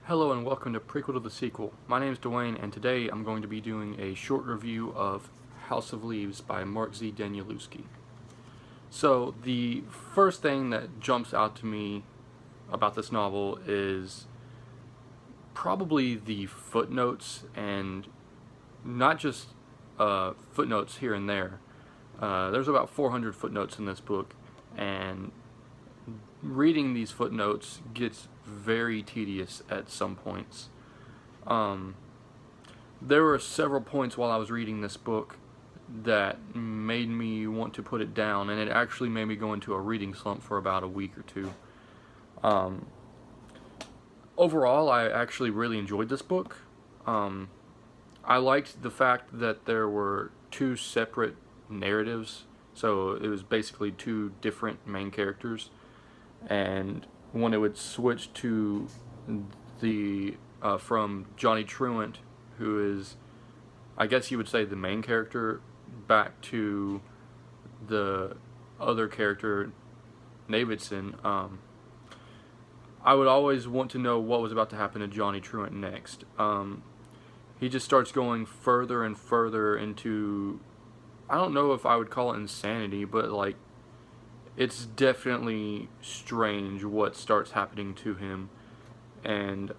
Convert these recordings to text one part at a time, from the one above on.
Hello and welcome to Prequel to the Sequel. My name is Dwayne and today I'm going to be doing a short review of House of Leaves by Mark Z. Danielewski. So the first thing that jumps out to me about this novel is probably the footnotes, and not just footnotes here and there. There's about 400 footnotes in this book, and reading these footnotes gets very tedious at some points. There were several points while I was reading this book that made me want to put it down, and it actually made me go into a reading slump for about a week or two. Overall, I actually really enjoyed this book. I liked the fact that there were two separate narratives, so it was basically two different main characters, and when it would switch to the from Johnny Truant, who is, I guess you would say, the main character, back to the other character, Davidson, I would always want to know what was about to happen to Johnny Truant next. He just starts going further and further into, I don't know if I would call it insanity, but like, it's definitely strange what starts happening to him. And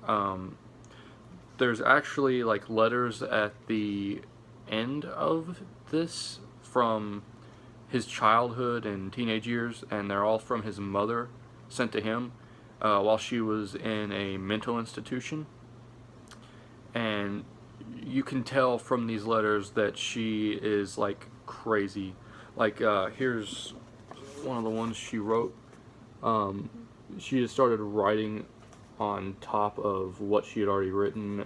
there's actually like letters at the end of this from his childhood and teenage years, and they're all from his mother, sent to him while she was in a mental institution. And you can tell from these letters that she is like crazy. Like here's one of the ones she wrote. She just started writing on top of what she had already written,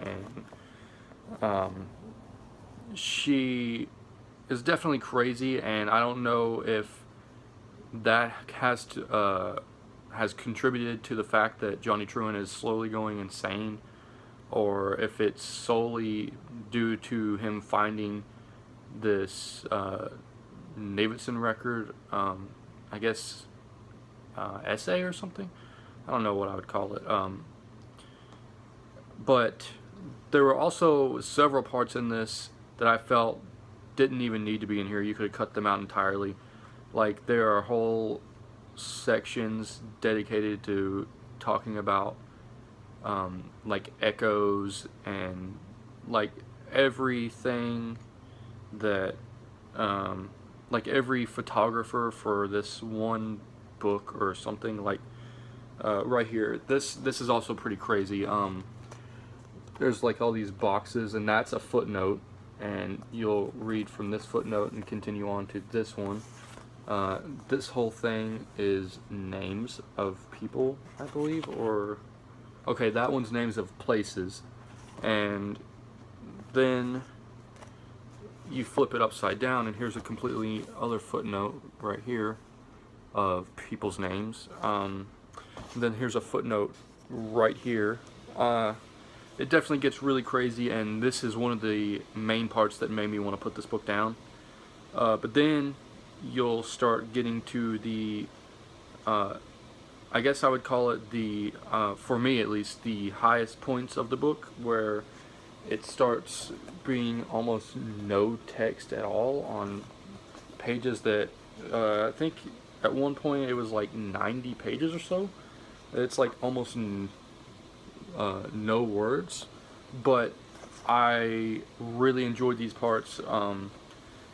and she is definitely crazy, and I don't know if that has contributed to the fact that Johnny Truant is slowly going insane, or if it's solely due to him finding this Davidson record, I guess essay or something. I don't know what I would call it. But there were also several parts in this that I felt didn't even need to be in here. You could have cut them out entirely. Like, there are whole sections dedicated to talking about like echoes and like everything that like every photographer for this one book or something. Like right here, this is also pretty crazy. There's like all these boxes, and that's a footnote, and you'll read from this footnote and continue on to this one. This whole thing is names of people, I believe, or okay, that one's names of places. And then you flip it upside down, and here's a completely other footnote right here of people's names. Then here's a footnote right here. It definitely gets really crazy, and this is one of the main parts that made me want to put this book down. But then you'll start getting to the, I guess I would call it the, for me at least, the highest points of the book, where it starts being almost no text at all on pages that, I think at one point it was like 90 pages or so. It's like almost no words, but I really enjoyed these parts,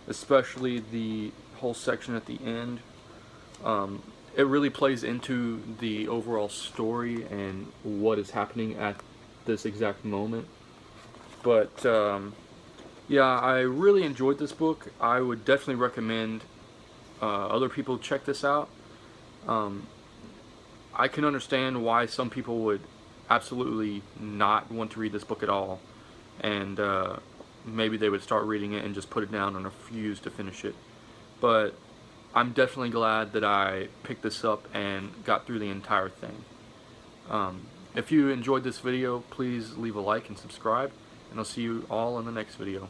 especially the whole section at the end. It really plays into the overall story and what is happening at this exact moment. But yeah, I really enjoyed this book. I would definitely recommend other people check this out. I can understand why some people would absolutely not want to read this book at all, and maybe they would start reading it and just put it down and refuse to finish it. But I'm definitely glad that I picked this up and got through the entire thing. If you enjoyed this video, please leave a like and subscribe, and I'll see you all in the next video.